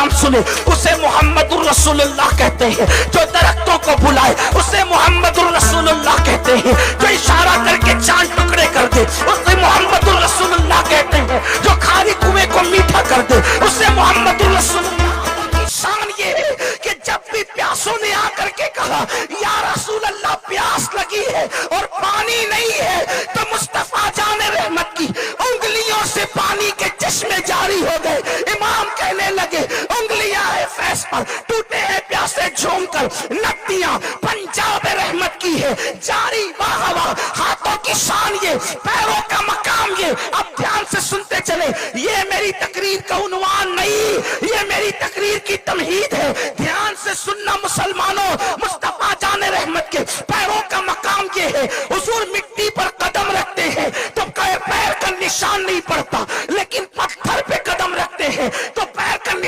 सलाम सुने उसे मोहम्मदुर रसूलुल्लाह कहते हैं। जो दरख्तों को बुलाए उसे मोहम्मदुर रसूलुल्लाह कहते हैं। जो इशारा करके चांद टुकड़े कर दे उसे मोहम्मदुर रसूलुल्लाह कहते हैं। जो खाली कुएं को मीठा कर दे उसे मोहम्मदुर रसूलुल्लाह। शान ये है कि जब भी प्यासों ने आकर के कहा या रसूल अल्लाह प्यास लगी है और पानी नहीं है, तो मुस्तफा जाने रहमत की उंगलियों से पानी के चश्मे जारी हो गए। इमाम कहने लगे उंगलियां है फैस पर, टूटे हैं प्यासे झूम कर, नदियां पंजाब रहमत की है जारी। वाह वाह, हाथों की शान ये, पैरों का मकाम ये। अब ध्यान से सुनते चले, ये मेरी तकरीर का उन्वान नहीं, ये मेरी तकरीर की तमहीद है। ध्यान से सुनना मुसलमानों, मुस्तफा जाने रहमत के पैरों का मकाम ये है। हुजूर मिट्टी पर कदम रखते हैं तो पैर का निशान नहीं पड़ता, लेकिन पत्थर पे कदम रखते हैं तो पैर का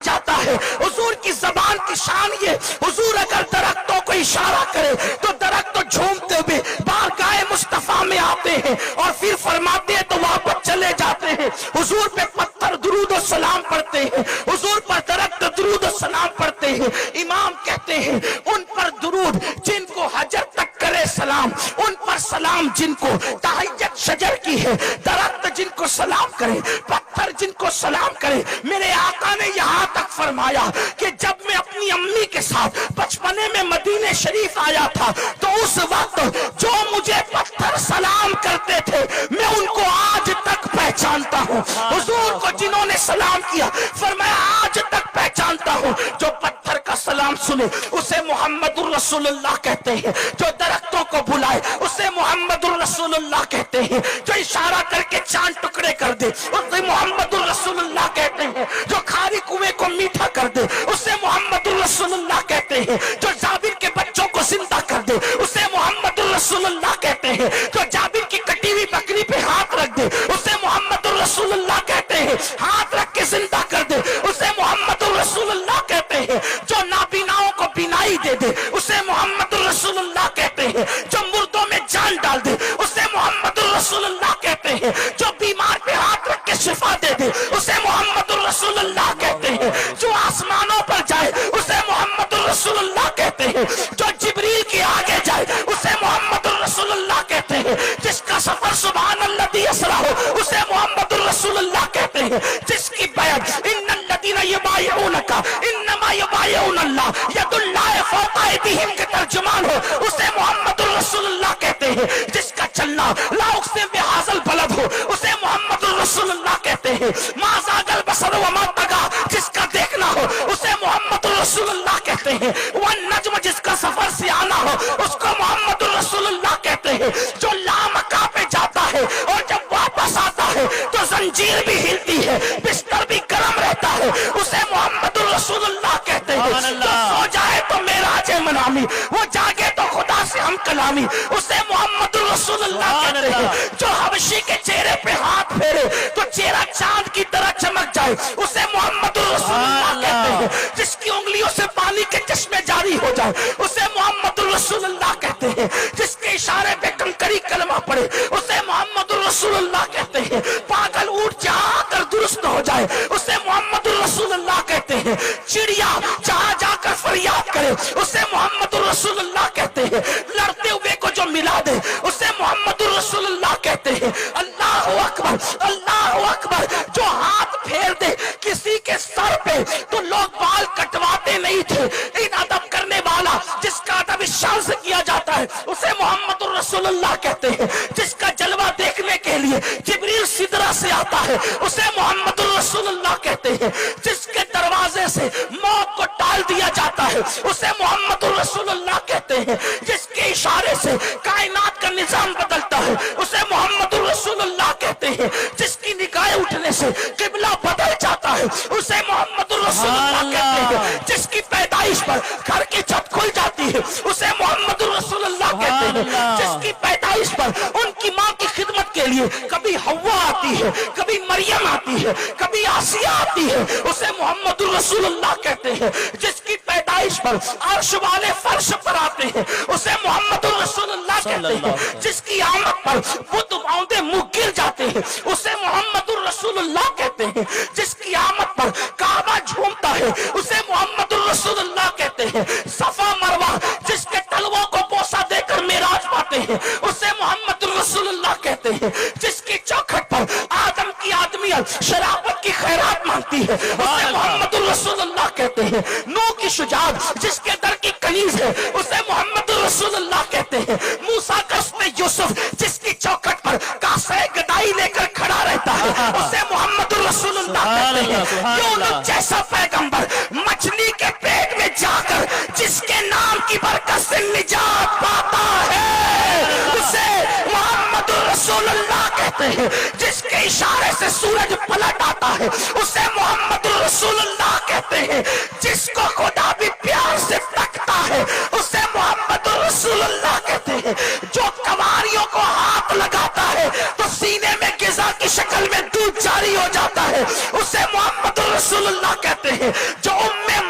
जाता है। हुजूर की जबान की शान ये, हुजूर अगर दरख्तों को इशारा करे तो दरख्त तो झूमते हुए बारगाह मुस्तफा में आते हैं और फिर फरमाते हैं तो वापस चले जाते हैं। हुजूर पे पत्थर दुरूद और सलाम पढ़ते हैं, हुजूर पर दरख्त दुरूद और सलाम पढ़ते हैं। इमाम कहते हैं उन पर दुरूद जिनको हजर तक करे सलाम, उन पर सलाम जिनको ताहियत शजर की है। दरख्त जिनको सलाम करे, पत्थर जिनको सलाम करे। मेरे आका ने यहाँ तक फरमाया कि जब मैं अपनी अम्मी के साथ बचपने में मदीने शरीफ आया था तो उस वक्त जो मुझे पत्थर सलाम करते थे मैं उनको आज तक पहचानता हूँ। हुजूर को जिन्होंने सलाम किया फरमाया आज तक पहचानता हूँ। जो पत्थर का सलाम सुने उसे मोहम्मदुर रसूलुल्लाह कहते हैं। जो दरख्तों को बुलाए उसे मोहम्मदुर रसूलुल्लाह कहते हैं। जो इशारा करके चांद टुकड़े कर दे उसे मोहम्मदुर रसूलुल्लाह कहते हैं। जो खाली कुएं को मीठा कर दे उसे मोहम्मदुर रसूलुल्लाह कहते हैं। जो जाबिर के बच्चों को जिंदा कर दे उसे मोहम्मदुर रसूलुल्लाह कहते हैं। जो जाबिर की कटी हुई बकरी पे हाथ रख दे उसे मोहम्मदुर रसूलुल्लाह कहते हैं। हाथ रख के जिंदा कर दे उसे मोहम्मदुर रसूलुल्लाह कहते हैं। जो नाबीनाओं को बीनाई दे दे उसे मोहम्मदुर रसूलुल्लाह कहते हैं। जो मुर्दों में जान डाल दे उसे मोहम्मदुर रसूलुल्लाह कहते हैं। जो बीमार पे हाथ रख के शिफा दे दे उसे मोहम्मदुर रसूलुल्लाह कहते हैं। जो आसमानों पर जाए उसे मोहम्मदुर रसूलुल्लाह कहते हैं। जो जिब्रील के आगे जाए उसे मोहम्मदुर रसूलुल्लाह कहते हैं। जिसका सफर सुब्हानल्लाज़ी असरा हो उसे मोहम्मदुर रसूलुल्लाह कहते हैं। जिसकी बैत इन्नल्लज़ीना युबाइऊनका इन्नमा युबाइऊनल्लाह यदुल्लाहि फौqa अयदीहिम के तर्जुमान हो उसे मोहम्मदुर रसूलुल्लाह कहते हैं। जिसका चलना ला उक़सिम बिहाज़ल बलद हो उसे मोहम्मदुर रसूलुल्लाह कहते हैं। मा ज़ागल बसर व मा तगा जिसका देखना हो उसे मोहम्मदुर रसूलुल्लाह कहते हैं। वन नज्म जिसका सफर से आना हो उसको मोहम्मदुर रसूलुल्लाह कहते हैं। जो लामका पे जाता है और जब वापस आता है तो जंजीर भी हिलती है, बिस्तर भी गर्म रहता है, उसे मोहम्मदुर रसूलुल्लाह कहते हैं। जो सो जाए तो मेराज मनामी, वो जागे तो खुदा से हम कलामी, उसे मोहम्मदुर रसूलुल्लाह कहते हैं। जो हबशी के चेहरे पे हाथ फेरे तो चेहरा चांद की तरह चमक जाए उसे मोहम्मदुर रसूलुल्लाह कहते हैं। जिसकी उंगलियों से पानी के चश्मे जारी हो जाए उसे मोहम्मदुर रसूलुल्लाह कहते हैं। जिसके इशारे पे कंकरी कलमा पड़े उसे मोहम्मदुर रसूलुल्लाह कहते हैं। पागल ऊंट जहाँ आकर दुरुस्त हो जाए उसे मोहम्मदुर रसूलुल्लाह कहते हैं। चिड़िया जहाँ जाकर फरियाद करे उसे मोहम्मदुर रसूलुल्लाह कहते हैं। लड़ते हुए को जो मिला दे उसे मोहम्मदुर रसूलुल्लाह कहते हैं। अल्लाह अकबर, अल्लाह अकबर। जो हाथ फेर दे किसी के सर पे तो लोग बाल कटवाते नहीं थे। इन अदब करने वाला जिसका अदब इस शान से किया जाता है उसे मोहम्मदुर रसूलुल्लाह कहते हैं। जिसका जलवा देखने के लिए जिब्रील सिदरा से आता है उसे मोहम्मदुर रसूलुल्लाह कहते हैं। जिसके दरवाजे से मौत को टाल दिया जाता है उसे मोहम्मदुर रसूलुल्लाह कहते हैं। जिसके इशारे से कायनात का निजाम बदलता है उसे मोहम्मदुर रसूलुल्लाह कहते हैं। जिसकी निगाहें उठने से किबला बदल जाता है उसे मोहम्मदुर रसूलुल्लाह कहते हैं। जिसकी पैदाइश पर घर की छत खुल जाती है उसे मोहम्मदुर रसूलुल्लाह कहते हैं। जिसकी पैदाइश पर उनकी माँ की खिदमत के लिए कभी हव्वा आती है, कभी मरियम आती है, कभी आसिया आती है, उसे मोहम्मदुर रसूलुल्लाह कहते हैं। जिसकी पैदाइश पर अर्श वाले फर्श पर आते हैं उसे मोहम्मदुर रसूलुल्लाह कहते हैं। जिसकी आमद पर बुत बांधे मुंह गिर जाते हैं उसे मोहम्मदुर रसूलुल्लाह कहते हैं। जिसकी आमद पर काबा झूमता ہے اسے محمد الرسول اللہ کہتے ہیں. صفا مروا جس کے تلووں کو بوسہ دے کر معراج پاتے ہیں اسے محمد الرسول اللہ کہتے ہیں. جس کی چوکھٹ پر آدم کی آدمیت شرافت کی خیرات مانگتی ہے اسے محمد الرسول اللہ کہتے ہیں. نوح کی شجاعت جس کے در کی کنیز ہے اسے محمد الرسول اللہ کہتے ہیں. موسیٰ کا حسن یوسف جس کی چوکھٹ پر کاسے گدائی لے کر کھڑا رہتا ہے اسے محمد الرسول اللہ کہتے ہیں. یونس جیسا پیغمبر مچھلی کے پیٹ میں جا کر جس کے نام کی برکت سے نجات پاتا ہے اسے محمد الرسول اللہ کہتے ہیں. جس کے اشارے سے سورج پلٹ آتا ہے اسے محمد الرسول اللہ کہتے ہیں. جس کو خدا بھی پیار سے تکتا ہے اسے محمد الرسول اللہ کہتے ہیں. جو کنواریوں کو ہاتھ لگاتا ہے تو سینے میں غذا کی شکل میں دودھ جاری ہو جاتا ہے اسے محمد الرسول اللہ کہتے ہیں. جو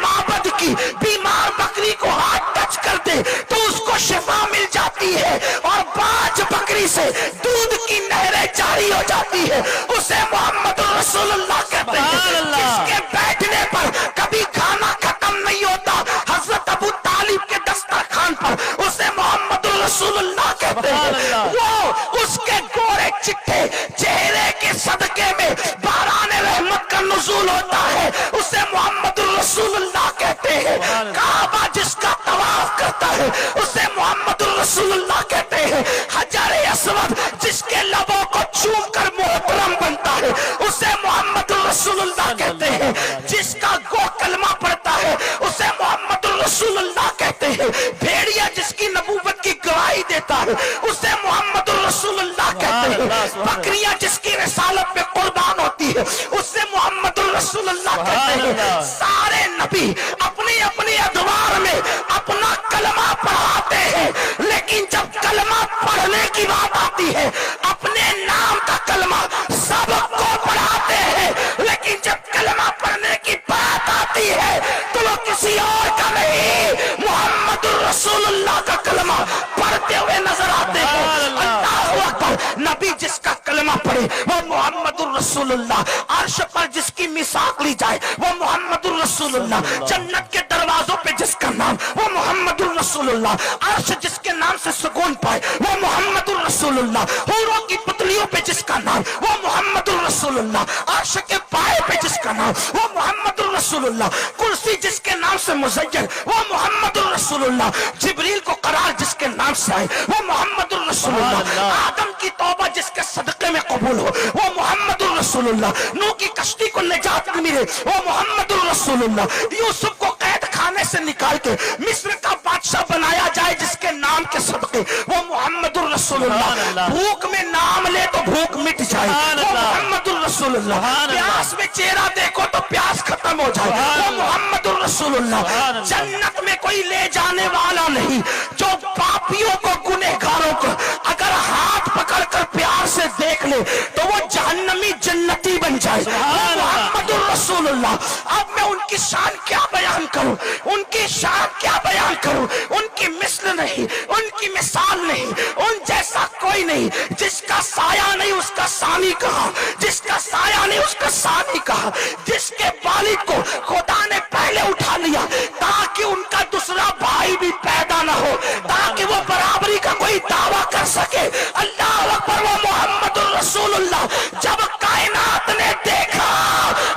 معبد کی بیمار بکری کو ہاتھ ٹچ کر دے تو اس کو شفا مل جاتی ہے اور باج بکری سے دودھ کی نہریں جاری ہو جاتی ہے اسے محمد الرسول اللہ کہتے ہیں. جس کے بیٹھنے پر کبھی کھانا ختم نہیں ہوتا حضرت ابو طالب کے دسترخوان پر اسے محمد الرسول اللہ کہتے ہیں. وہ اس کے گورے چٹھے چہرے کے صدقے میں باران رحمت کا نزول ہوتا ہے اسے محمد الرسول اللہ کہتے ہیں. کعبہ جس کا طواف کرتا ہے اسے محمد الرسول اللہ کہتے ہیں. حجر اسود جس کے لبوں کو چوم کر محترم بنتا ہے اسے محمد الرسول اللہ کہتے ہیں. جس کا گو کلمہ پڑھتا ہے اسے محمد الرسول اللہ کہتے ہیں. بھیڑیا جس کی نبوت کی گواہی دیتا ہے اسے محمد الرسول اللہ کہتے ہیں. بکریاں جس کی رسالت میں قربان ہوتی ہے اسے محمد الرسول اللہ کہتے ہیں. سارے نبی اپنی اپنی ادوار میں اپنا کلمہ پڑھاتے ہیں لیکن جب کلمہ پڑھنے کی بات آتی ہے اپنے نام کا کلمہ سب کو پڑھاتے ہیں لیکن جب کلمہ پڑھنے کی بات آتی ہے تو وہ کسی اور کا نہیں محمد الرسول اللہ کا کلمہ پڑھتے ہوئے نظر آتے ہیں. اللہ اکبر. نبی جس کا کلمہ پڑھے وہ محمد الرسول اللہ. عرش پر جس کی میثاق لی جائے وہ محمد الرسول اللہ. جنت کے دروازوں پہ جس کا نام وہ محمد الرسول اللہ. عرش جس کے نام سے سکون پائے وہ محمد الرسول اللہ. حوروں کی پتلیوں پہ جس کا نام وہ محمد الرسول اللہ. عرش کے پائے پہ جس کا نام وہ محمد الرسول اللہ. کرسی جس کے نام سے مزین وہ محمد الرسول اللہ. جبریل کو قرار جس کے نام سے آئے وہ محمد الرسول اللہ. آدم کی توبہ جس کے صدقے میں قبول ہو وہ محمد الرسول اللہ. نوح کی کشتی کو نجات ملے وہ محمد الرسول اللہ. یوسف کو قید خانے سے نکال کے مصر کا بادشاہ بنایا جائے جس کے نام کے صدقے وہ محمد الرسول اللہ. بھوک میں نام لے تو بھوک مٹ جائے وہ محمد الرسول اللہ. پیاس میں چہرہ دیکھو تو پیاس ختم ہو جائے وہ محمد الرسول اللہ. جنت میں کوئی لے جانے والا نہیں جو پاپیوں کو گنہگاروں کو اگر ہاتھ پکڑ کر پیار سے دیکھ لے تو وہ جہنمی جنتی بن جائے محمد الرسول اللہ. اب میں ان کی شان کیا بیان کروں, ان کی شان کیا بیان کروں, ان کی مثل نہیں, ان کی مثال نہیں, ان جیسا کوئی نہیں. جس کا سایہ نہیں اس کا ثانی کہا, جس کا سایہ نہیں اس کا ثانی کہا. جس کے والد کو خدا نے پہلے اٹھا لیا تاکہ ان کا دوسرا بھائی بھی پیدا نہ ہو, تاکہ وہ برابری کا کوئی دعویٰ کر سکے. اللہ اکبر. وہ محمد الرسول اللہ. جب کائنات نے دیکھا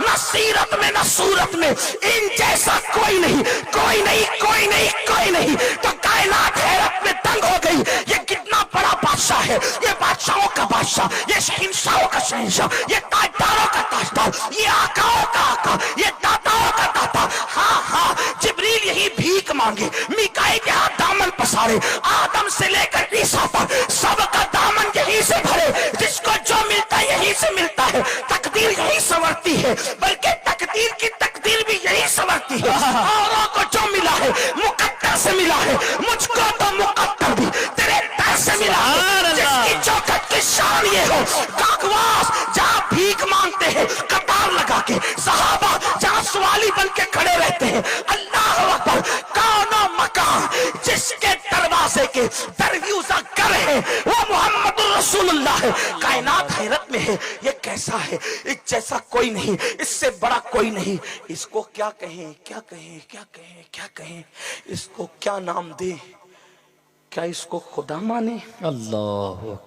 نہ سیرت میں نہ صورت میں ان جیسا کوئی نہیں, کوئی نہیں, کوئی نہیں, کوئی نہیں, تو کائنات حیرت میں دنگ ہو گئی. یہ کتنا بڑا بادشاہ ہے, یہ بادشاہوں کا بادشاہ, یہ شہنشاہوں کا شہنشاہ, یہ تاجداروں کا تاجدار, یہ آقاؤں کا آقا, یہ داتاؤں کا داتا. ہاں ہاں جبریل یہی بھیک مانگے, میکائیل کے ہاتھ دامن پسارے, آدم سے لے کر عیسیٰ تک سب کا دامن یہی سے بھرے. جس کو جو ملتا ہے یہی سے ملتا ہے. تقدیر یہی سنورتی ہے, بلکہ تقدیر کی تقدیر بھی یہی سنورتی ہے. اوروں کو جو ملا ہے مقدر سے ملا ہے, مجھ کو تو مقدر بھی تیرے در سے ملا ہے. جس کی چوکھٹ کی شان یہ ہو, کاغواس جہاں بھیک مانگتے ہیں قطار لگا کے, صحابہ جہاں سوالی بن کے کھڑے رہتے ہیں. اللہ اکبر. کون و مکان جس کے دروازے کے درویوزہ گر ہے وہ محمد الرسول اللہ ہے. کائنات حیرت میں ہے, یہ کیسا ہے, اس جیسا کوئی نہیں، اس سے بڑا کوئی نہیں. اس کو کیا کہیں، کیا کہیں، کیا کہیں، کیا کہیں، اس کو کیا نام دیں؟ کیا اس کو خدا مانے؟ اللہ